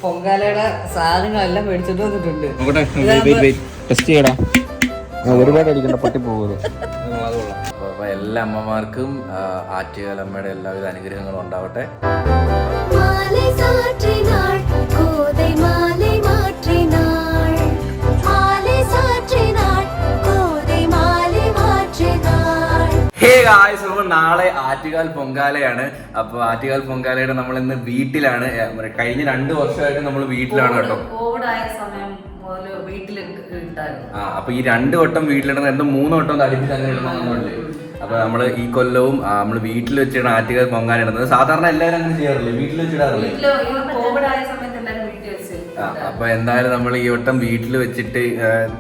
പൊങ്കാലയുടെ സാധനങ്ങളെല്ലാം മേടിച്ചിട്ട് വന്നിട്ടുണ്ട്. ടെസ്റ്റ് ചെയ്യടാ, ഒരുപാട് അടിക്കണ്ട, പട്ടി പോകുന്നത്. അപ്പൊ എല്ലാ അമ്മമാർക്കും ആറ്റുകാലമ്മയുടെ എല്ലാവിധ അനുഗ്രഹങ്ങളും ഉണ്ടാവട്ടെ. നാളെ ആറ്റുകാൽ പൊങ്കാലയാണ്. അപ്പൊ ആറ്റുകാൽ പൊങ്കാലയുടെ നമ്മൾ ഇന്ന് വീട്ടിലാണ്. കഴിഞ്ഞ 2 വർഷമായിട്ട് നമ്മൾ വീട്ടിലാണ് കേട്ടോ. അപ്പൊ ഈ 2 വട്ടം വീട്ടിലിടുന്ന 3 വട്ടം അടുപ്പിച്ച് അങ്ങനെ ഇടുന്നുണ്ട്. അപ്പൊ നമ്മള് ഈ കൊല്ലവും നമ്മള് വീട്ടിൽ വെച്ചിട്ടാണ് ആറ്റുകാൽ പൊങ്കാല ഇടുന്നത്. സാധാരണ എല്ലാവരും അങ്ങനെ ചെയ്യാറില്ലേ, വീട്ടിൽ വെച്ചിടാറില്ലേ? അപ്പൊ എന്തായാലും നമ്മൾ ഈ വട്ടം വീട്ടിൽ വെച്ചിട്ട്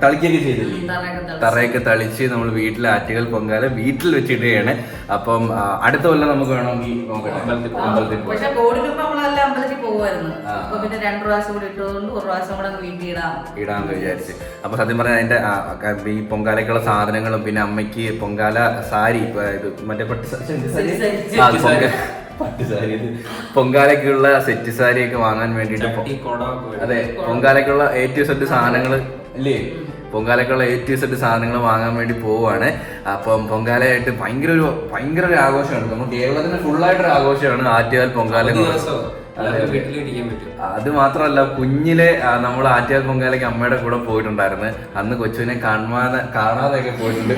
തളിക്കൊക്കെ ചെയ്തില്ലേ, തറയൊക്കെ തളിച്ച് നമ്മൾ വീട്ടിൽ ആറ്റുകാൽ പൊങ്കാല വീട്ടിൽ വെച്ചിട്ടാണ്. അപ്പം അടുത്ത കൊല്ലം നമുക്ക് വേണമെങ്കിൽ നോക്കട്ടെ, അമ്പലത്തിൽ ഇടാന്ന് വിചാരിച്ച്. അപ്പൊ സത്യം പറഞ്ഞാൽ അതിന്റെ ഈ പൊങ്കാലക്കുള്ള സാധനങ്ങളും പിന്നെ അമ്മയ്ക്ക് പൊങ്കാല സാരി, ഇത് മറ്റേ പട്ടുസാരി, പൊങ്കാലക്കുള്ള സെറ്റ് സാരിയൊക്കെ വാങ്ങാൻ വേണ്ടിട്ട്, അതെ പൊങ്കാലക്കുള്ള A-Z സാധനങ്ങൾ ഇല്ലേ, പൊങ്കാലക്കുള്ള A-Z സാധനങ്ങൾ വാങ്ങാൻ വേണ്ടി പോവുകയാണ്. അപ്പം പൊങ്കാലയായിട്ട് ഭയങ്കര ഒരു ആഘോഷമാണ്. നമ്മൾ കേരളത്തിന് ഫുള്ളായിട്ടൊരു ആഘോഷമാണ് ആറ്റുകാൽ പൊങ്കാല. അത് മാത്രമല്ല, കുഞ്ഞിലെ നമ്മൾ ആറ്റുകാൽ പൊങ്കാലയ്ക്ക് അമ്മയുടെ കൂടെ പോയിട്ടുണ്ടായിരുന്നു. അന്ന് കൊച്ചുവിനെ കാണാതെയൊക്കെ പോയിട്ടുണ്ട്.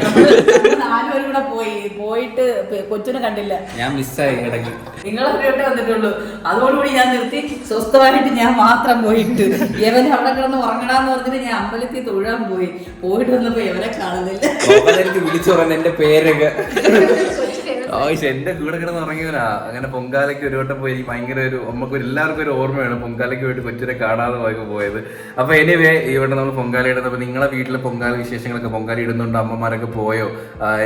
പോയിട്ട് കൊച്ചിനെ കണ്ടില്ല, ഞാൻ മിസ്സായി ഇടയ്ക്ക്. നിങ്ങളൊക്കെ വന്നിട്ടുള്ളൂ. അതോടുകൂടി ഞാൻ നിർത്തി, സ്വസ്ഥമായിട്ട് ഞാൻ മാത്രം പോയിട്ട് യവനെ അവിടെ കിടന്ന് ഉറങ്ങണമെന്ന് പറഞ്ഞിട്ട് ഞാൻ അമ്പലത്തിൽ തൊഴാൻ പോയിട്ട് വന്നപ്പോ യവനെ കാണുന്നില്ല. വിളിച്ചു പറയുന്നത് എന്റെ പേരൊക്കെ എന്റെ കൂടെ കിടന്ന് ഉറങ്ങിയവനാ. അങ്ങനെ പൊങ്കാലയ്ക്ക് ഒരു വട്ടം പോയി ഭയങ്കര നമുക്ക് എല്ലാവർക്കും ഒരു ഓർമ്മയാണ് പൊങ്കാലയ്ക്ക് പോയിട്ട് കൊച്ചിനെ കാണാതെ പോയത്. അപ്പൊ എനിവേ ഇവിടെ നമ്മൾ പൊങ്കാല ഇടുന്നപ്പോ നിങ്ങളെ വീട്ടിലെ പൊങ്കാല വിശേഷങ്ങളൊക്കെ, പൊങ്കാല ഇടുന്നുണ്ട് അമ്മമാരൊക്കെ പോയോ,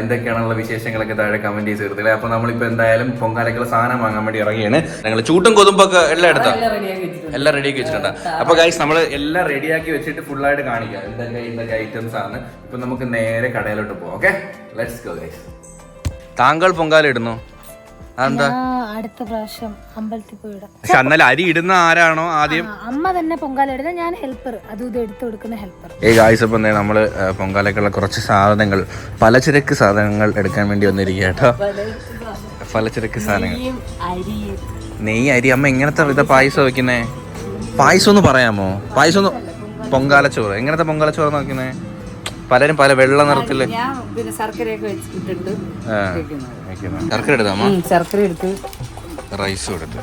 എന്തൊക്കെയാണുള്ള വിശേഷങ്ങളൊക്കെ താഴെ കമന്റ് ചെയ്ത് തീർത്തില്ലേ. അപ്പൊ നമ്മളിപ്പോ എന്തായാലും പൊങ്കാലയ്ക്കുള്ള സാധനം വാങ്ങാൻ വേണ്ടി ഇറങ്ങിയാണ്. ഞങ്ങൾ ചൂട്ടും കൊതുമ്പൊക്കെ എല്ലാം എടുത്താ, എല്ലാം റെഡിയാക്കി വെച്ചിട്ടുണ്ട്. അപ്പൊ ഗൈസ് നമ്മൾ എല്ലാം റെഡിയാക്കി വെച്ചിട്ട് ഫുള്ളായിട്ട് കാണിക്കാം എന്തൊക്കെ ഐറ്റംസ് ആണ്. ഇപ്പൊ നമുക്ക് നേരെ കടയിലോട്ട് പോവാം. Okay, let's go guys. താങ്കൾ പൊങ്കാല ഇടുന്നു? അതെന്താ? അടുത്ത പ്രാവശ്യം അമ്പലത്തിൽ പോയിടാം. പക്ഷെ അന്നേരം അരി ഇടുന്ന ആരാണോ ആദ്യം? അമ്മ തന്നെ പൊങ്കാല ഇടുന്നത്, ഞാൻ ഹെൽപ്പർ, അതും ഇത് എടുത്തു കൊടുക്കുന്ന ഹെൽപ്പർ. ഗായ്സ്, അപ്പം നമ്മള് പൊങ്കാലക്കുള്ള കുറച്ച് സാധനങ്ങൾ, പലചരക്ക് സാധനങ്ങൾ എടുക്കാൻ വേണ്ടി വന്നിരിക്കുക കേട്ടോ. പലചരക്ക് സാധനങ്ങൾ, നെയ്യ്, അരി. അമ്മ എങ്ങനത്തെ ഇതാ പായസം വെക്കുന്നേ? പായസം ഒന്ന് പറയാമോ? പായസം ഒന്ന്, പൊങ്കാലച്ചോറ് എങ്ങനത്തെ പൊങ്കാലച്ചോറ് നോക്കുന്നേ? പലരും പല വെള്ള നിറത്തില് ശർക്കര എടുത്താമോ? ശർക്കര എടുത്ത് റൈസും എടുത്ത്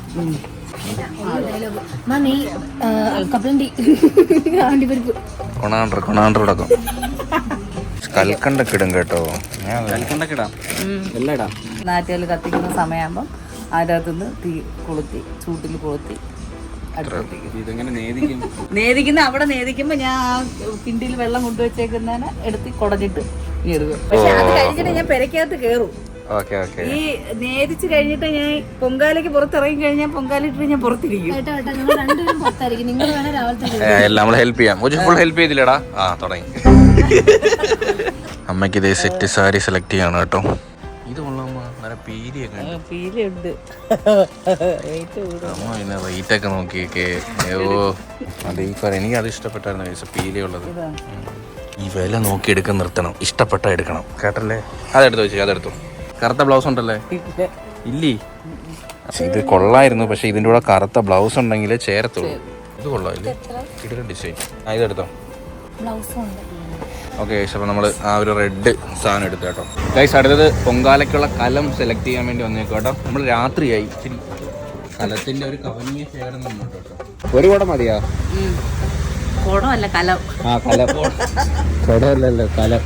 കൊണാണ്ടർ ഇടക്കും. കൽക്കണ്ടൊക്കെ ഇടും കേട്ടോ, കൽക്കണ്ടൊക്കെ ഇടാം, എല്ലാം ഇടാം. നാറ്റുകൾ കത്തിക്കുന്ന സമയമാകുമ്പം അതിനകത്തുനിന്ന് തീ കൊളുത്തി, ചൂട്ടിൽ കൊളുത്തി നേദിക്കുന്ന അവിടെ നേദിക്കുമ്പോ ഞാൻ ആ കിണ്ടിയിൽ വെള്ളം കൊണ്ടുവച്ചേക്കുന്നതിന് എടുത്ത് കുടഞ്ഞിട്ട് ഇടുക. പക്ഷെ അത് കഴിഞ്ഞിട്ട് ഞാൻ പെരക്കകത്ത് കേറും. ഈ നേദിച്ച് കഴിഞ്ഞിട്ട് ഞാൻ പൊങ്കാലയ്ക്ക് പുറത്തിറങ്ങി കഴിഞ്ഞാൽ പൊങ്കാലിട്ട് ഞാൻ പുറത്തിരിക്കും. നമ്മൾ ഹെൽപ്പ് ചെയ്യാം. ഫുൾ ഹെൽപ്പ് ചെയ്തില്ലടാ. തുടങ്ങി. അമ്മയ്ക്ക് ഇതേ സെറ്റ് സാരി സെലക്ട് ചെയ്യാണ് കേട്ടോ. ഇത് പീലിയുണ്ട്, റേറ്റ് ഒക്കെ നോക്കിയൊക്കെ. അതെ, എനിക്ക് അത് ഇഷ്ടപ്പെട്ടായിരുന്നു പീലിയുള്ളത്. ഈ വില നോക്കി എടുക്കാൻ നിർത്തണം, ഇഷ്ടപ്പെട്ട എടുക്കണം കേട്ടല്ലേ. അതെടുത്തു വെച്ചു, അതെടുത്തു. കറുത്ത ബ്ലൗസ് ഉണ്ടല്ലേ? ഇല്ലേ, ഇത് കൊള്ളായിരുന്നു. പക്ഷെ ഇതിൻ്റെ കൂടെ കറുത്ത ബ്ലൗസ് ഉണ്ടെങ്കിലേ ചേരത്തുള്ളൂ. ഇത് കൊള്ളാമില്ലേ, കിടിലൻ ഡിസൈൻ. ഇതെടുത്തോ. ഓക്കെ ഗൈസ്, അപ്പോൾ നമ്മൾ ആ ഒരു റെഡ് സാധനം എടുത്തു കേട്ടോ. ഗൈസ്, അടുത്തത് പൊങ്കാലയ്ക്കുള്ള കലം സെലക്ട് ചെയ്യാൻ വേണ്ടി വന്നേക്കും കേട്ടോ. നമ്മൾ രാത്രിയായി, ഇച്ചിരി കലത്തിൻ്റെ ഒരു കവങ്ങിയ ശേഖരം കേട്ടോ. ഒരു കുടം മതിയാ? കുടമല്ല, കലം. കലം, കുടമല്ലല്ലോ, കലം.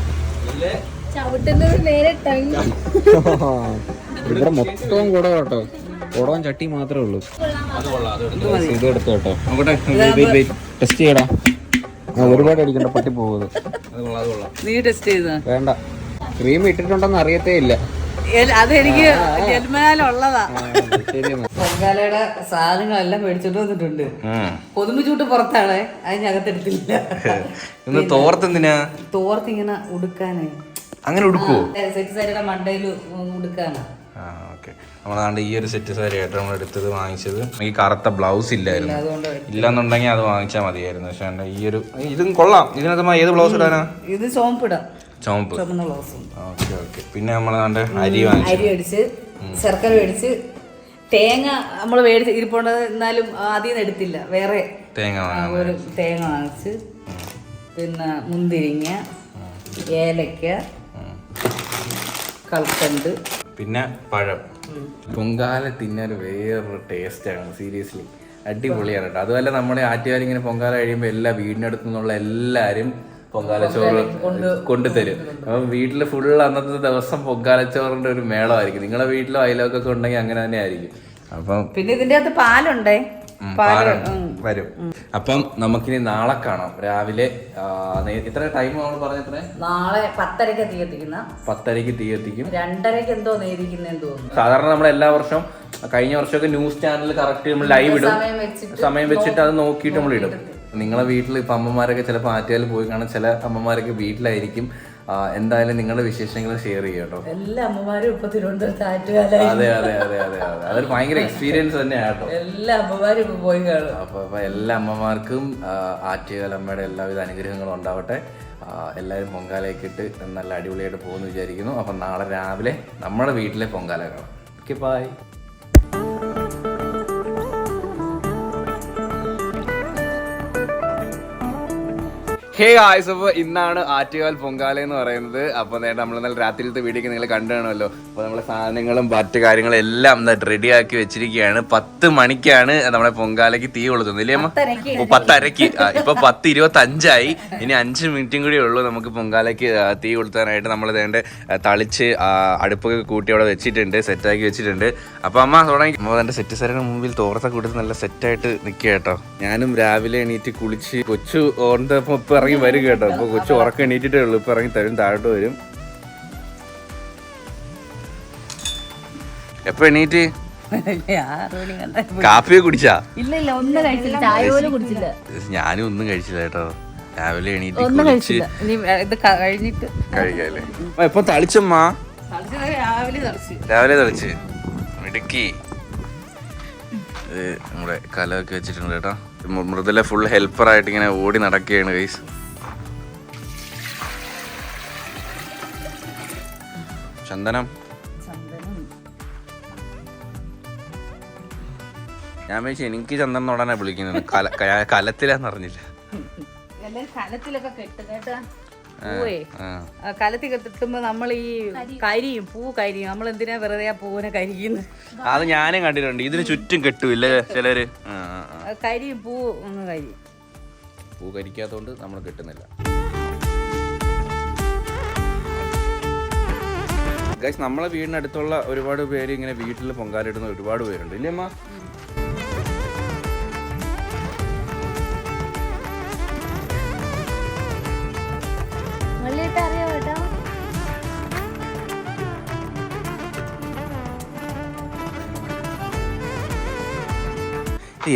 ഇവിടെ മൊത്തം കുടം കേട്ടോ, കുടവും ചട്ടി മാത്രമേ ഉള്ളൂ. ഇത് എടുത്തു കേട്ടോ. നോക്കട്ടെ, ടെസ്റ്റ് ചെയ്യടാ, ഒരുപാട് അടിക്കണ്ട, പട്ടി പോകുന്നത്. നീ ടെസ്റ്റ് ചെയ്താ? വേണ്ട, ക്രീം ഇട്ടിട്ടുണ്ടെന്ന് അറിയത്തേ ഇല്ല. അതെനിക്ക് ജന്മനാലുള്ളതാ. പൊങ്കാലയുടെ സാധനങ്ങളെല്ലാം മേടിച്ചോണ്ട് വന്നിട്ടുണ്ട്. കൊതുമ്പ് ചൂട്ട് പുറത്താണ്, അതിനകത്തെടുത്തില്ല. തോർത്തെന്തിനാ? തോർത്ത് ഇങ്ങനെ ഉടുക്കാന്. അങ്ങനെ ഉടുക്കുവോ? സെറ്റ് സാരിയുടെ മണ്ടയില് ഉടുക്കാനാ. ഓക്കെ. നമ്മളാണ്ട് ഈ ഒരു സെറ്റ് സാരി ആയിട്ട് നമ്മൾ എടുത്തത് വാങ്ങിച്ചത്. ഈ കറുത്ത ബ്ലൗസ് ഇല്ലായിരുന്നു, ഇല്ലാന്നുണ്ടെങ്കിൽ അത് വാങ്ങിച്ചാൽ മതിയായിരുന്നു. പക്ഷെ ഈ ഒരു ഇതും കൊള്ളാം. ഇതിനകത്ത് ഏത് ബ്ലൗസ് ഇടാനാ? ഇത് ചോമ്പിടാം, ചോമ്പ്. ബ്ലൗസ്. Okay okay. പിന്നെ നമ്മളാണ്ട് അരി വാങ്ങിച്ചു, അരി അടിച്ച്, ശർക്കര മേടിച്ച്, തേങ്ങ നമ്മൾ മേടിച്ച് ഇരിപ്പുണ്ടത്, എന്നാലും അതിൽ നിന്ന് എടുത്തില്ല, വേറെ തേങ്ങ ഒരു തേങ്ങ വാങ്ങിച്ച്, പിന്നെ മുന്തിരിങ്ങ, ഏലക്ക, കൽക്കണ്ട്, പിന്നെ പഴം. പൊങ്കാല തിന്നാൻ വേറൊരു ടേസ്റ്റാണ്, സീരിയസ്ലി അടിപൊളിയാണ് കേട്ടോ. അതുമല്ല നമ്മുടെ ആറ്റുകാലം ഇങ്ങനെ പൊങ്കാല കഴിയുമ്പോൾ എല്ലാ വീടിനടുത്തു നിന്നുള്ള എല്ലാവരും പൊങ്കാലച്ചോറ് കൊണ്ടുതരും. അപ്പം വീട്ടിൽ ഫുൾ അന്നത്തെ ദിവസം പൊങ്കാലച്ചോറിന്റെ ഒരു മേളമായിരിക്കും. നിങ്ങളുടെ വീട്ടിലോ അയലൊക്കെ ഉണ്ടെങ്കിൽ അങ്ങനെ തന്നെ ആയിരിക്കും. അപ്പം പിന്നെ ഇതിന്റെ അകത്ത് പാലുണ്ടേ, വരും. അപ്പം നമുക്കിനി നാളെ കാണാം രാവിലെ. എത്ര ടൈം നമ്മൾ പറഞ്ഞത്ര? നാളെ 10:30 തീ കത്തിക്കുന്ന, 10:30 തീ കത്തിക്കും, 2:30 എന്തോ നേരിക്കുന്നതെന്ന് തോന്നുന്നു. സാധാരണ നമ്മൾ എല്ലാ വർഷവും, കഴിഞ്ഞ വർഷമൊക്കെ ന്യൂസ് ചാനലിൽ കറക്റ്റ് നമ്മൾ ലൈവ് ഇടും, സമയം വെച്ചിട്ട് അത് നോക്കിയിട്ട് നമ്മൾ ഇടും. നിങ്ങളെ വീട്ടിൽ ഇപ്പം അമ്മമാരൊക്കെ ചിലപ്പോൾ ആറ്റുകാൽ പോയി കാണാൻ, ചില അമ്മമാരൊക്കെ വീട്ടിലായിരിക്കും. എന്തായാലും നിങ്ങളുടെ വിശേഷങ്ങൾ ഷെയർ ചെയ്യാം കേട്ടോ. എല്ലാ അമ്മമാരും ഇപ്പൊ തിരുവനന്തപുരത്ത് ആറ്റുകാല. അതെ അതെ അതെ അതെ അതെ, അതൊരു ഭയങ്കര എക്സ്പീരിയൻസ് തന്നെയാണ് കേട്ടോ. എല്ലാ അമ്മമാരും ഇപ്പൊ പോയി കാണും. അപ്പൊ എല്ലാ അമ്മമാർക്കും ആറ്റുകാലമ്മയുടെ എല്ലാവിധ അനുഗ്രഹങ്ങളും ഉണ്ടാവട്ടെ. എല്ലാവരും പൊങ്കാലയൊക്കെ ഇട്ട് നല്ല അടിപൊളിയായിട്ട് പോകുമെന്ന് വിചാരിക്കുന്നു. അപ്പം നാളെ രാവിലെ നമ്മുടെ വീട്ടിലെ പൊങ്കാല കാണാം. Okay, by. ഹേ ഗായ്സ്, അപ്പോൾ ഇന്നാണ് ആറ്റുകാൽ പൊങ്കാല എന്ന് പറയുന്നത്. അപ്പോൾ നേരെ നമ്മൾ ഇന്നലെ രാത്രിയിലത്തെ വീഡിയോ നിങ്ങൾ കണ്ടു കാണുമല്ലോ. അപ്പോൾ നമ്മളെ സാധനങ്ങളും മറ്റു കാര്യങ്ങളും എല്ലാം റെഡി ആക്കി വെച്ചിരിക്കുകയാണ്. 10 മണിക്കാണ് നമ്മുടെ പൊങ്കാലയ്ക്ക് തീ കൊളുത്തുന്നത്, ഇല്ലേ അമ്മ? 10:30. ഇപ്പോൾ 10:25. ഇനി 5 മിനിറ്റും കൂടി ഉള്ളൂ നമുക്ക് പൊങ്കാലയ്ക്ക് തീ കൊളുത്താനായിട്ട്. നമ്മൾ വേണ്ട തളിച്ച് അടുപ്പൊക്കെ കൂട്ടി അവിടെ വെച്ചിട്ടുണ്ട്, സെറ്റാക്കി വെച്ചിട്ടുണ്ട്. അപ്പോൾ അമ്മ തുടങ്ങി. നമ്മൾ എൻ്റെ സെറ്റ് സാരിയുടെ മുമ്പിൽ തോർത്തൊക്കെ കൊടുത്ത് നല്ല സെറ്റായിട്ട് നിൽക്കുക കേട്ടോ. ഞാനും രാവിലെ എണീറ്റ് കുളിച്ച്, കൊച്ചു ഓർന്നപ്പോൾ ഇപ്പം ഇറങ്ങി വരും കേട്ടോ. ഇപ്പൊ കൊച്ചു ഉറക്കം എണീറ്റിട്ടേ ഉള്ളൂ, ഇപ്പൊ ഇറങ്ങി തരും, താഴോട്ട് വരും. എപ്പൊ എണീറ്റ്? കാപ്പിയെ കുടിച്ചാ? ഇല്ല, ഒന്നും കഴിച്ചില്ല, ചായ പോലും കുടിച്ചില്ല. ഞാനും ഒന്നും കഴിച്ചില്ല കേട്ടോ. രാവിലെ എണീറ്റ് ഇത് കഴിഞ്ഞിട്ട് കഴിക്കാല്ലേ. എപ്പൊ തളിച്ചമ്മാ? രാവിലെ തളിച്ച് മിടുക്കി. നമ്മുടെ കലമൊക്കെ വെച്ചിട്ടുണ്ട് കേട്ടോ. മൃദുല ഫുൾ ഹെൽപ്പറായിട്ട് ഇങ്ങനെ ഓടി നടക്കുകയാണ് ഗൈസ്. ചന്ദനം ഞാൻ വിചാരിച്ചു എനിക്ക് ചന്ദനം തൊടാനാ വിളിക്കുന്നത്, കലത്തിലാന്ന് അറിഞ്ഞില്ല. കലത്തിലൊക്കെ കെട്ട് കേട്ടാ, കലത്തിൽ കെട്ടിട്ടുമ്പോ നമ്മൾ ഈ കരിയും, പൂ കരിയും. നമ്മൾ എന്തിനാ വെറുതെ ആ പൂവിനെ കരിക്കുന്നത്? അത് ഞാനും കണ്ടിട്ടുണ്ട്. ഇതിന് ചുറ്റും കെട്ടുമില്ല ചിലര്. കരിയും, പൂ ഒന്ന് കരിയും. പൂ കരിക്കാത്തോണ്ട് നമ്മൾ കെട്ടുന്നില്ല. ഗൈസ്, നമ്മളെ വീടിനടുത്തുള്ള ഒരുപാട് പേര് ഇങ്ങനെ വീട്ടിൽ പൊങ്കാലിടുന്ന ഒരുപാട് പേരുണ്ട്, ഇല്ലേ അമ്മ?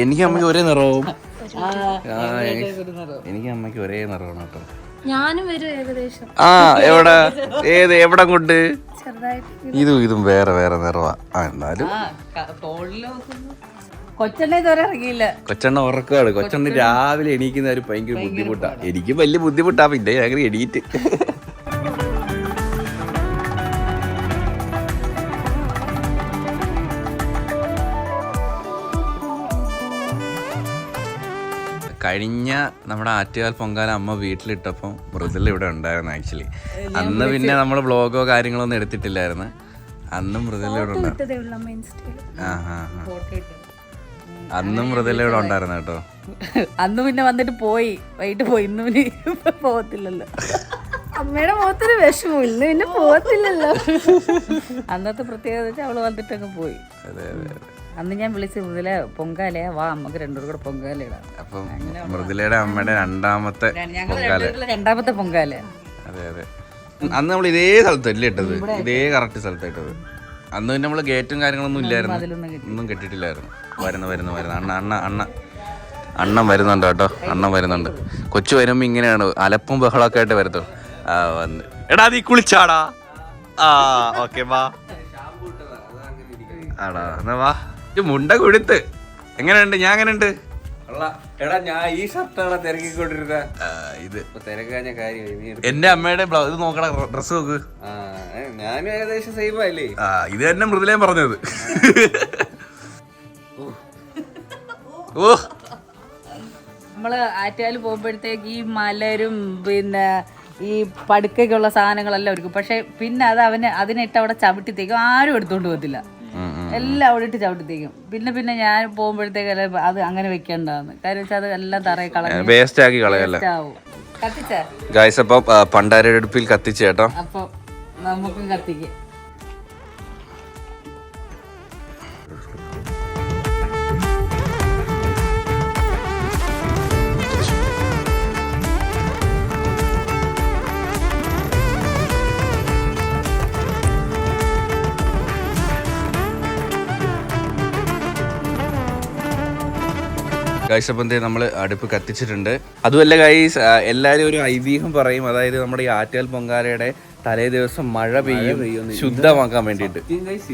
എനിക്ക് അമ്മയ്ക്ക് ഒരേ നിറവും. എനിക്ക് അമ്മയ്ക്ക് ഒരേ നിറമാണ് കേട്ടോ. ഞാനും വരും ഏകദേശം. എവിടെ കൊണ്ട്? ഇതും വേറെ വേറെ നിറവാ. എന്നാലും കൊച്ചെണ്ണ ഇതുവരെ ഇറങ്ങിയില്ല. കൊച്ചെണ്ണ ഉറക്കമാണ്. കൊച്ചെണ്ണ രാവിലെ എണീക്കുന്ന ഒരു ഭയങ്കര ബുദ്ധിമുട്ടാ. എനിക്ക് വലിയ ബുദ്ധിമുട്ടാ, പിന്നെ ഭയങ്കര എണീറ്റ്. കഴിഞ്ഞ നമ്മുടെ ആറ്റുകാൽ പൊങ്കാല അമ്മ വീട്ടിലിട്ടപ്പോൾ മൃദുല ഇവിടെ ഉണ്ടായിരുന്നു ആക്ച്വലി. അന്ന് പിന്നെ നമ്മൾ വ്ളോഗോ കാര്യങ്ങളോ ഒന്നും എടുത്തിട്ടില്ലായിരുന്നു. അന്നും മൃദുല ഇവിടെ ഉണ്ടായിരുന്നു. അന്നും മൃദുല ഇവിടെ ഉണ്ടായിരുന്നു കേട്ടോ. അന്ന് പിന്നെ വന്നിട്ട് പോയി, വൈകിട്ട് പോയി. ഇന്ന് പിന്നെ പോകത്തില്ലല്ലോ. അമ്മയുടെ മുഖത്തൊരു വിഷമം, ഇന്ന് പിന്നെ പോകത്തില്ലല്ലോ. അന്നത്തെ പ്രത്യേകത വെച്ചാൽ അവള് വന്നിട്ടങ്ങ് പോയി. അതെ അതെ. അന്ന് ഞാൻ വിളിച്ച് മൃദുല പൊങ്കാലയാ, വാ നമുക്ക് രണ്ടുപേരും കൂടെ പൊങ്കാല ഇടാം. അപ്പം മൃദുലയുടെ അമ്മയുടെ രണ്ടാമത്തെ പൊങ്കാല. അതെ അതെ. അന്ന് നമ്മൾ ഇതേ സ്ഥലത്തല്ലേ ഇട്ടത്, ഇതേ കറക്റ്റ് സ്ഥലത്താ ഇട്ടത്. അന്ന് പിന്നെ നമ്മള് ഗേറ്റും കാര്യങ്ങളൊന്നും ഇല്ലായിരുന്നു, ഒന്നും കെട്ടിട്ടില്ലായിരുന്നു. അണ്ണൻ വരുന്നുണ്ട് കേട്ടോ, അണ്ണൻ വരുന്നുണ്ട്. കൊച്ചു വരുമ്പോ ഇങ്ങനെയാണ് അലപ്പും ബഹളമൊക്കെ ആയിട്ട് വരുത്തും. വന്ന് എടാ നീ കുളിച്ചാടാ? ഓക്കെ ബാ. ആടാ എന്നാ വാ മുണ്ട കൊടുത്ത് എങ്ങനെയുണ്ട് ഞാൻ എങ്ങനെയുണ്ട് എടാ ഞാൻ ഈ ഷർട്ടാണ് തിരക്കിക്കൊണ്ടിരുന്ന ഇത് തിരക്കാഞ്ഞ കാര്യം എന്റെ അമ്മയുടെ ബ്ലൗസ് ഇത് നോക്കണ ഡ്രസ് നോക്ക് ഞാനും ഏകദേശം സെയിം ആയില്ലേ ഇത് തന്നെ മൃദുലയും പറഞ്ഞത് ഓ നമ്മള് ആറ്റുകാൽ പോകുമ്പോഴത്തേക്ക് ഈ മലരും പിന്നെ ഈ പടുക്കൊക്കെയുള്ള സാധനങ്ങളെല്ലാം ഒരുക്കും. പക്ഷെ പിന്നെ അത് അതിനിട്ട് അവിടെ ചവിട്ടിത്തേക്കും ആരും എടുത്തോണ്ട് പോകത്തില്ല. എല്ലാം അവിടെ ഇട്ട് ചവിട്ടിത്തേക്കും. പിന്നെ ഞാൻ പോകുമ്പോഴത്തേക്ക് അത് അങ്ങനെ വെക്കേണ്ടതാണ്. കാര്യം വെച്ചാൽ അത് എല്ലാം തറയെ കളഞ്ഞ് വേസ്റ്റ് ആക്കി കളയല്ലേ. കത്തിച്ചാ ഗായ്സ് അപ്പൊ പണ്ടാരടുപ്പിൽ കത്തിച്ചു കേട്ടോ. അപ്പൊ നമുക്കും കത്തിക്കും. ഗൈസ് അപ്പം നമ്മൾ അടുപ്പ് കത്തിച്ചിട്ടുണ്ട്. അതുമല്ല ഗൈസ് എല്ലാവരും ഒരു ഐതിഹ്യം പറയും, അതായത് നമ്മുടെ ഈ ആറ്റുകാൽ പൊങ്കാലയുടെ തലേ ദിവസം മഴ പെയ്യും ശുദ്ധമാക്കാൻ വേണ്ടിയിട്ട്.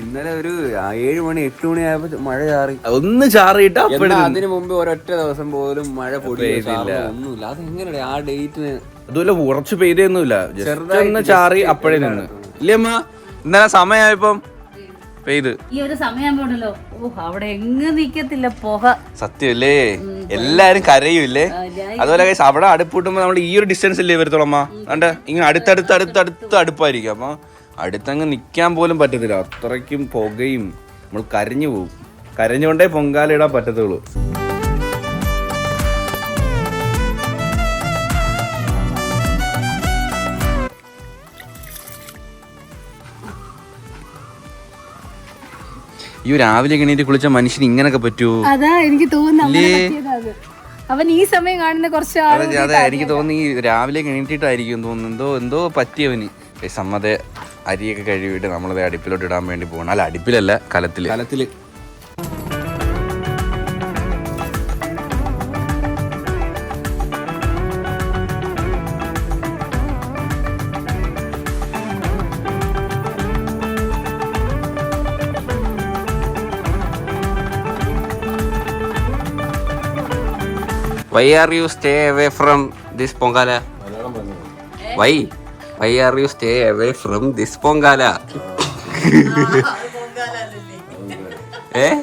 ഇന്നലെ ഒരു 7 മണി 8 മണി ആയപ്പോ മഴ ചാറി, ഒന്ന് ചാറിയിട്ട് അതിന് മുമ്പ് ഒരൊറ്റ ദിവസം പോലും മഴ പെയ്തില്ല, ഒന്നുമില്ല. അതെങ്ങനെയാ ആ ഡേറ്റിന്? അതുപോലെ ഉറച്ചു പെയ്തൊന്നുമില്ല, ചെറുതായി ചാറി അപ്പോഴേ നിന്ന്. ഇല്ലേ അമ്മ? ഇന്നലെ സമയമായപ്പം പെയ്ത് ഈ ഒരു സമയം പോണല്ലോ, അവിടെ എങ്ങ് നിക്കത്തില്ല പുക. സത്യമല്ലേ, എല്ലാരും കരയൂല്ലേ. അതുപോലെ അവിടെ അടുപ്പിട്ടുമ്പോ നമ്മൾ ഈ ഒരു ഡിസ്റ്റൻസ് ഇല്ലേ വരത്തോളമ്മ, കണ്ട ഇങ്ങനെ അടുത്തടുത്ത് അടുപ്പായിരിക്കും. അപ്പൊ അടുത്തങ്ങ് നിക്കാൻ പോലും പറ്റത്തില്ല, അത്രയ്ക്കും പുകയും. നമ്മൾ കരഞ്ഞു പോകും. കരഞ്ഞുകൊണ്ടേ പൊങ്കാല ഇടാൻ പറ്റത്തുള്ളൂ. ഈ രാവിലെ എണീറ്റ് കുളിച്ച മനുഷ്യന് ഇങ്ങനൊക്കെ പറ്റുമോ? അതാ എനിക്ക് തോന്നുന്നു അവൻ ഈ സമയം കാണുന്ന കുറച്ച് അതെ എനിക്ക് തോന്നി ഈ രാവിലെ എണീറ്റിട്ടായിരിക്കും തോന്നുന്നു എന്തോ പറ്റിയവന്. സമ്മത അരിയൊക്കെ കഴുകിയിട്ട് നമ്മളത് അടുപ്പിലോട്ട് ഇടാൻ വേണ്ടി പോകണം. അല്ല അടുപ്പിലല്ല, കലത്തില്. Why are you stay away from this Pongala? Why are you stay away from this Pongala? Eh?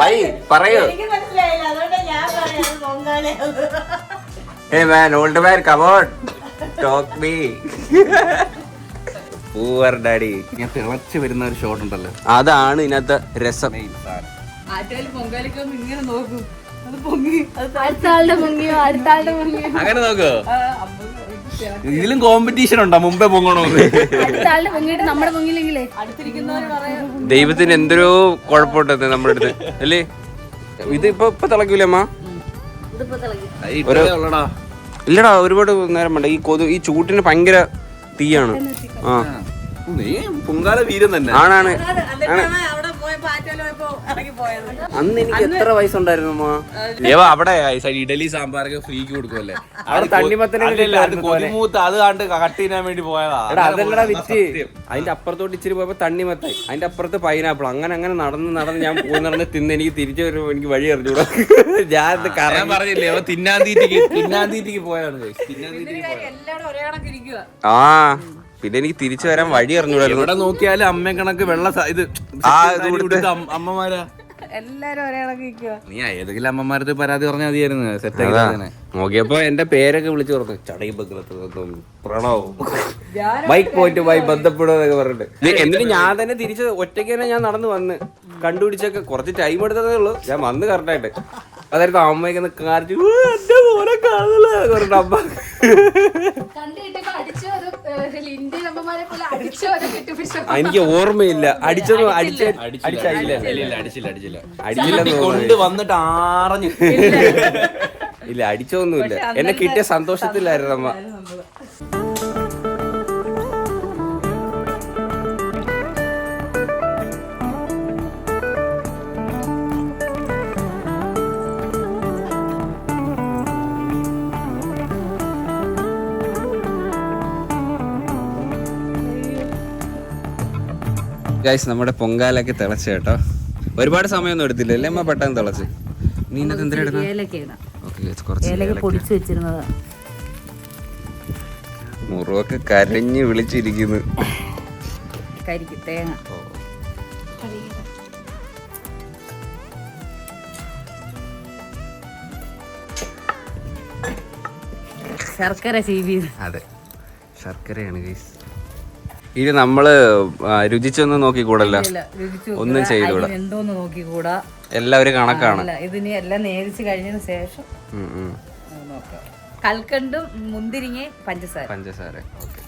Why? പറയൂ. Hey man, old man, come on. Talk me. Poor daddy. ഞാൻ തിളച്ച് വരുന്ന ഒരു ഷോട്ട് ഉണ്ടല്ലോ, അതാണ് ഇതിനകത്ത് രസം. അങ്ങനെ നോക്കോ, ഇതിലും കോമ്പറ്റീഷൻ ഉണ്ടോ? മുമ്പേ പൊങ്ങണോ? ദൈവത്തിന് എന്തൊരു കുഴപ്പമുണ്ടെന്ന് നമ്മുടെ അടുത്ത് അല്ലേ. ഇത് ഇപ്പൊ തിളക്കൂലേ അമ്മ? ഇല്ലടാ, ഒരുപാട് നേരം വേണ്ട. ഈ ചൂട്ടിന് ഭയങ്കര തീയാണ്. പൊങ്കാല വീരം തന്നെ ആണാണ്. അന്ന് എനിക്ക് എത്ര വയസ്സുണ്ടായിരുന്നു അവിടെ ഇഡലി സാമ്പാറൊക്കെ ഫ്രീക്ക് കൊടുക്കുമല്ലേ, അവിടെ തണ്ണിമത്തൂത്ത് അത് കണ്ട് കട്ട് ചെയ്യാൻ വേണ്ടി പോയതാ. അതല്ലടാ വിറ്റ്. അതിന്റെ അപ്പുറത്തോട്ട് ഇച്ചിരി പോയപ്പോ തണ്ണിമത്തായി, അതിന്റെ അപ്പുറത്ത് പൈനാപ്പിൾ. അങ്ങനെ നടന്ന് ഞാൻ നടന്ന് തിന്ന് എനിക്ക് തിരിച്ചു വരുമ്പോ എനിക്ക് വഴി അറിഞ്ഞൂടാ. ഞാൻ പറഞ്ഞില്ലേ തിന്നാൻ തീറ്റിക്ക് പോയാണ്. ആ പിന്നെ എനിക്ക് തിരിച്ചു വരാൻ വഴി അറിഞ്ഞൂടായിരുന്നു. ഇവിടെ നോക്കിയാലും അമ്മ കണക്ക് വെള്ള ഇത് അമ്മമാരാ എല്ലാരും ഒരേ കണക്ക്. നീ ഏതെങ്കിലും അമ്മമാരത് പരാതി പറഞ്ഞാൽ മതിയായിരുന്നു, സെറ്റാക്കി. നോക്കിയപ്പോ എന്റെ പേരൊക്കെ വിളിച്ചു പറഞ്ഞു, ചടയി പ്രണവ് ബൈക്ക് പോയിട്ട് ബന്ധപ്പെടുക പറഞ്ഞിട്ട്. എന്നിട്ട് ഞാൻ തന്നെ തിരിച്ച് ഒറ്റയ്ക്ക് തന്നെ ഞാൻ നടന്നു വന്ന് കണ്ടുപിടിച്ചൊക്കെ കുറച്ച് ടൈം എടുത്തതേ ഉള്ളൂ. ഞാൻ വന്ന് കറക്റ്റായിട്ട് അതായത് അമ്മയൊക്കെ കാണിച്ചു എന്റെ പോലെ കാണുന്നില്ല പറഞ്ഞിട്ട് അമ്മ എനിക്ക് ഓർമ്മയില്ല. അടിച്ചൊന്നും അടിച്ചില്ല കൊണ്ട് വന്നിട്ട് ആറഞ്ഞു. ഇല്ല അടിച്ചൊന്നുമില്ല, എന്നെ കിട്ടിയ സന്തോഷത്തിലായിരുന്നു അമ്മ. ഗൈസ് നമ്മുടെ പൊങ്കാലൊക്കെ തിളച്ച കേട്ടോ. ഒരുപാട് സമയമൊന്നും എടുത്തില്ല അല്ലേ അമ്മ? പെട്ടെന്ന് തിളച്ച്. നീ ഇന്നത്തെ എന്തിനാ ഇടുന്നത്? ഏലക്ക പൊടിച്ചു വെച്ചിരുന്നതാ. മുറുവൊക്കെ കരഞ്ഞ് വിളിച്ചിരിക്കുന്നു. കരിക്ക് തേങ്ങ. ശർക്കര ചീവിയത്. അതെ, ശർക്കരയാണ് ഗൈസ്. ഇത് നമ്മള് രുചിച്ചൊന്നും നോക്കിക്കൂടല്ലോ, ഒന്നും ചെയ്തുകൂടാ, എന്തോന്ന് നോക്കിക്കൂടാ, എല്ലാവരും കണക്കാണ്. ഇതിന് എല്ലാം നേരിച്ച് കഴിഞ്ഞതിന് ശേഷം നോക്കാം. കൽക്കണ്ടും മുന്തിരിങ്ങ പഞ്ചസാര ഓക്കെ.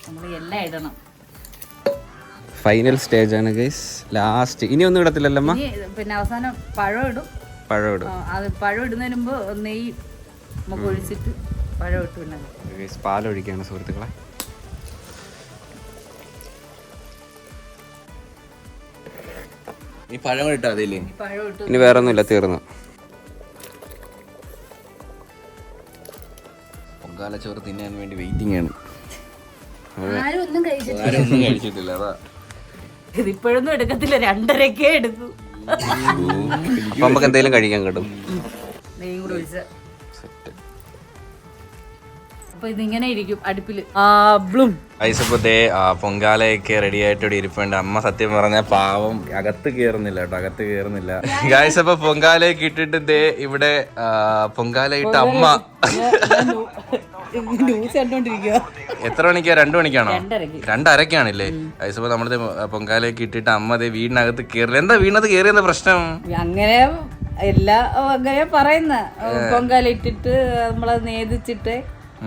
നമ്മൾ എല്ലാം ഇടണം. ഫൈനൽ സ്റ്റേജ് ആണ് ഗൈസ്, ലാസ്റ്റ്. ഇനി ഒന്നും ഇടത്തില്ലല്ലോ? പിന്നെ അവസാനം പഴം ഇടും. അത് പഴം ഇടുന്നതിന് മുമ്പ് നെയ്യ് നമുക്ക് ഒഴിച്ചിട്ട് പഴം ഇട്ട് പിന്നെ പാലൊഴിക്കാണ് സുഹൃത്തുക്കളെ. ഈ പഴം ഇട്ടാ അതില്ലേ? ഇനി വേറെ ഒന്നുമില്ല, തീർന്നു. പൊങ്കാലച്ചോറ് തിന്നാൻ വേണ്ടി വെയിറ്റിംഗ് ആണ്. ആരും ഒന്നും കഴിച്ചിട്ടില്ല. ആരും ഒന്നും കഴിച്ചിട്ടില്ല. അതാ ഇതിപ്പോഴൊന്നും എടുക്കത്തില്ല, 2:30 എടുക്കും. അപ്പൊ നമുക്ക് എന്തെങ്കിലും കഴിക്കാൻ കിട്ടും. നെയ്യും കൂടെ ഒഴിച്ച അപ്പൊ ഇതിങ്ങനെ ഇരിക്കും അടുപ്പില്. പൊങ്കാലയൊക്കെ റെഡി ആയിട്ട് ഇവിടെ ഇരിപ്പുണ്ട്. അമ്മ സത്യം പറഞ്ഞ പാവം അകത്ത് കേറുന്നില്ല കേട്ടോ, അകത്ത് കേറുന്നില്ല ഗായ്സ്. അപ്പൊ പൊങ്കാലയൊക്കെ ഇട്ടിട്ട് ദേ ഇവിടെ പൊങ്കാലയിട്ട് അമ്മ ന്യൂസ് കണ്ടോണ്ടിരിക്കുക. എത്ര മണിക്കാ? 2 മണിക്കാണോ? 2:30 ഗായ്സ്. അപ്പൊ നമ്മള് പൊങ്കാലയൊക്കെ ഇട്ടിട്ട് അമ്മ ദേ വീടിനകത്ത് കേറില്ല. എന്താ വീടിനകത്ത് കേറിയെന്ന പ്രശ്നം? അങ്ങനെ അങ്ങനെ പറയുന്ന പൊങ്കാല ഇട്ടിട്ട് നമ്മളത് നേദിച്ചിട്ട്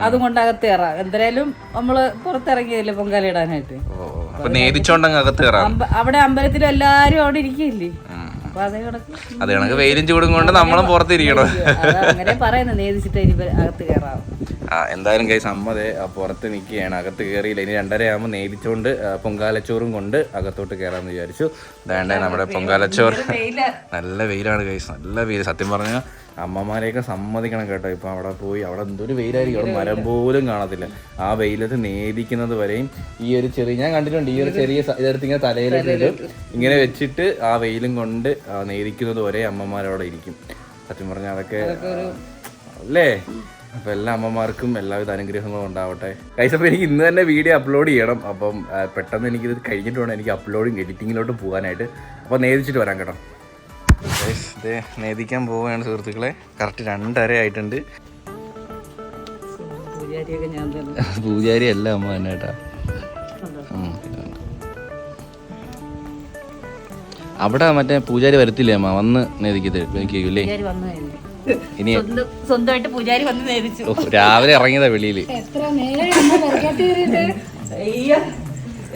അതും കൊണ്ട് അകത്ത് കയറാം. എന്തായാലും നമ്മള് പുറത്തിറങ്ങിയതല്ലേ പൊങ്കാല ഇടാനായിട്ട്. നേദിച്ചോണ്ടങ്ങ് അകത്ത് കയറാം. അവിടെ അമ്പലത്തിലും എല്ലാരും അവിടെ ഇരിക്കില്ലേ, അപ്പൊ അതേ കണക്ക് വെയിലും ചൂടും കൊണ്ട് നമ്മളും പുറത്തിരിക്കണം. അങ്ങനെ പറയുന്ന നേദിച്ചിട്ട് അകത്ത് കയറാം. എന്തായാലും ഗൈസ് അമ്മതെ പുറത്ത് നിൽക്കുകയാണ്, അകത്ത് കയറിയില്ല. ഇനി 2:30 ആകുമ്പോൾ നേദിച്ചോണ്ട് പൊങ്കാലച്ചോറും കൊണ്ട് അകത്തോട്ട് കയറാമെന്ന് വിചാരിച്ചു. വേണ്ടേ നമ്മുടെ പൊങ്കാലച്ചോറ്. നല്ല വെയിലാണ് ഗൈസ്, നല്ല വെയിൽ. സത്യം പറഞ്ഞാൽ അമ്മമാരെയൊക്കെ സമ്മതിക്കണം കേട്ടോ. ഇപ്പം അവിടെ പോയി അവിടെ എന്തൊരു വെയിലായിരിക്കും, അവിടെ മരം പോലും കാണത്തില്ല. ആ വെയിലത്ത് നേദിക്കുന്നത് വരെയും ഈ ഒരു ചെറിയ, ഞാൻ കണ്ടിട്ടുണ്ട്, ഈ ഒരു ചെറിയ ഇതെടുത്ത് ഇങ്ങനെ തലയിലിട്ട് ഇങ്ങനെ വെച്ചിട്ട് ആ വെയിലും കൊണ്ട് നേദിക്കുന്നത് വരെ അമ്മമാരവിടെ ഇരിക്കും. സത്യം പറഞ്ഞാൽ അതൊക്കെ അല്ലേ. അപ്പം എല്ലാ അമ്മമാർക്കും എല്ലാവിധ അനുഗ്രഹങ്ങളും ഉണ്ടാവട്ടെ ഗൈസ്. അപ്പോൾ എനിക്ക് ഇന്ന് തന്നെ വീഡിയോ അപ്ലോഡ് ചെയ്യണം. അപ്പം പെട്ടെന്ന് എനിക്കിത് കഴിഞ്ഞിട്ട് വേണം എനിക്ക് അപ്ലോഡിങ് എഡിറ്റിങ്ങിലോട്ട് പോകാനായിട്ട്. അപ്പോൾ നേദിച്ചിട്ട് വരാം കേട്ടോ. ഇത് നേദിക്കാൻ പോവുകയാണ് സുഹൃത്തുക്കളെ. കറക്റ്റ് 2:30 ആയിട്ടുണ്ട്. പൂജാരി അല്ല അമ്മ തന്നെ കേട്ടാ. അവിടെ മറ്റേ പൂജാരി വരത്തില്ലേ അമ്മ? വന്ന് നേദിക്കല്ലേ? ഇനി സ്വന്തമായിട്ട് പൂജാരി വന്ന് നേദിച്ചു. രാവിലെ ഇറങ്ങിയതാ വെളിയില്.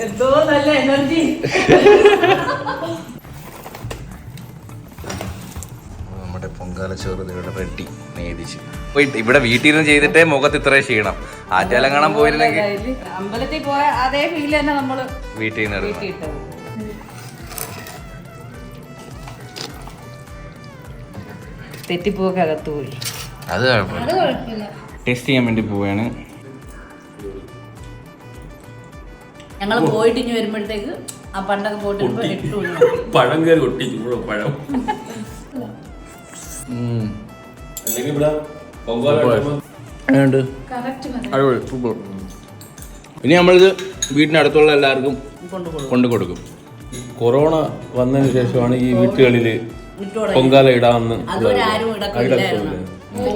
എന്തോ നല്ല എനർജി. നമ്മുടെ പൊങ്കാലച്ചോറ് ഇവിടെ റെഡി നേദിച്ച് പോയിട്ട് ഇവിടെ വീട്ടിൽ നിന്ന് ചെയ്തിട്ടേ മുഖത്ത് ഇത്രയും ക്ഷീണം. ആറ്റാലം കാണാൻ പോയിരുന്നെങ്കിൽ അമ്പലത്തിൽ പോയ അതേ ഫീൽ തന്നെ നമ്മള് വീട്ടിൽ നിന്ന് തെറ്റിപ്പോക്കെ അകത്ത് പോയി. അത് കുഴപ്പമില്ല. ടെസ്റ്റ് ചെയ്യാൻ വേണ്ടി പോവുകയാണ്. ഞങ്ങള് പോയിട്ട് ഇനി വരുമ്പോഴത്തേക്ക് ആ പണ്ടൊക്കെ പോയിട്ട് പഴം കയറി ഒട്ടി പഴം. ഇനി നമ്മളിത് വീട്ടിനടുത്തുള്ള എല്ലാവർക്കും കൊണ്ടു കൊടുക്കും. കൊറോണ വന്നതിന് ശേഷമാണ് ഈ വീട്ടുകളിൽ പൊങ്കാല ഇടാന്ന്.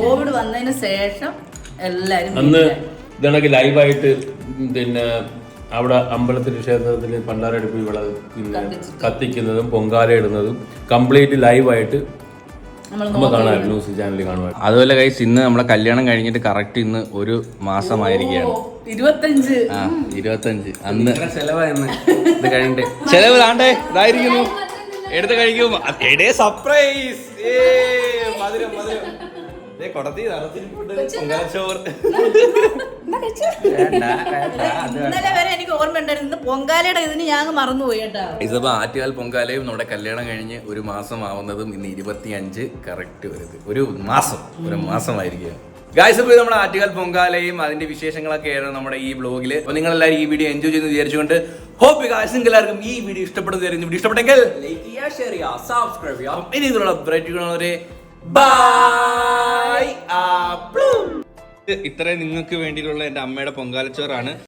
കോവിഡ് വന്നതിന് ശേഷം എല്ലാരും അന്ന് ഇതാണെങ്കിൽ ലൈവായിട്ട് പിന്നെ അവിടെ അമ്പലത്തിൽ ക്ഷേത്രത്തിൽ പണ്ടാരടുപ്പ് വിള പിന്നെ കത്തിക്കുന്നതും പൊങ്കാല ഇടുന്നതും കംപ്ലീറ്റ് ലൈവായിട്ട് നമ്മൾ കാണാമായിരുന്നു, ന്യൂസ് ചാനലിൽ കാണുമായിരുന്നു. അതുപോലെ ഗൈസ് ഇന്ന് നമ്മളെ കല്യാണം കഴിഞ്ഞിട്ട് കറക്റ്റ് ഇന്ന് 1 മാസമായിരിക്കുകയാണ്. 25 അന്ന് ചെലവായിരുന്നു. ഇത് കഴിഞ്ഞിട്ട് ചെലവ് താണ്ടേ ഇതായിരിക്കുന്നു. എടുത്ത് കഴിക്കും. സർപ്രൈസ്. ഇന്നലെ വരെ എനിക്ക് ഓർമ്മ ഉണ്ടായിരുന്നു പൊങ്കാലയുടെ ഇതിന് ഞാൻ മറന്നുപോയി കേട്ടോ. ഇതിപ്പോ ആറ്റുകാൽ പൊങ്കാലയും നമ്മുടെ കല്യാണം കഴിഞ്ഞ് 1 മാസം ആവുന്നതും ഇന്ന് 25 കറക്റ്റ് വരുന്നത്. ഒരു മാസമായിരിക്കും. ഗായ്സ് ഇപ്പോൾ നമ്മുടെ ആറ്റുകാൽ പൊങ്കാലയും അതിന്റെ വിശേഷങ്ങളൊക്കെയാണ് നമ്മുടെ ഈ ബ്ലോഗിൽ. അപ്പോൾ നിങ്ങൾ എല്ലാവരും ഈ വീഡിയോ എൻജോയ് ചെയ്യുന്നു വിചാരിച്ചുകൊണ്ട് ഹോപ്പ് ഗായ്സ് നിങ്ങൾക്ക് എല്ലാവർക്കും ഈ വീഡിയോ ഇഷ്ടപ്പെടുന്നു. വീഡിയോ ഇഷ്ടപ്പെട്ടെങ്കിൽ ലൈക്ക് ചെയ്യുക, ഷെയർ ചെയ്യുക, സബ്സ്ക്രൈബ് ചെയ്യുക. ഇനി ഇതിലുള്ള ബ്രൈറ്റ് ബൈ. ഇത്രയും നിങ്ങൾക്ക് വേണ്ടിയിട്ടുള്ള എൻ്റെ അമ്മയുടെ പൊങ്കാലച്ചോറാണ്.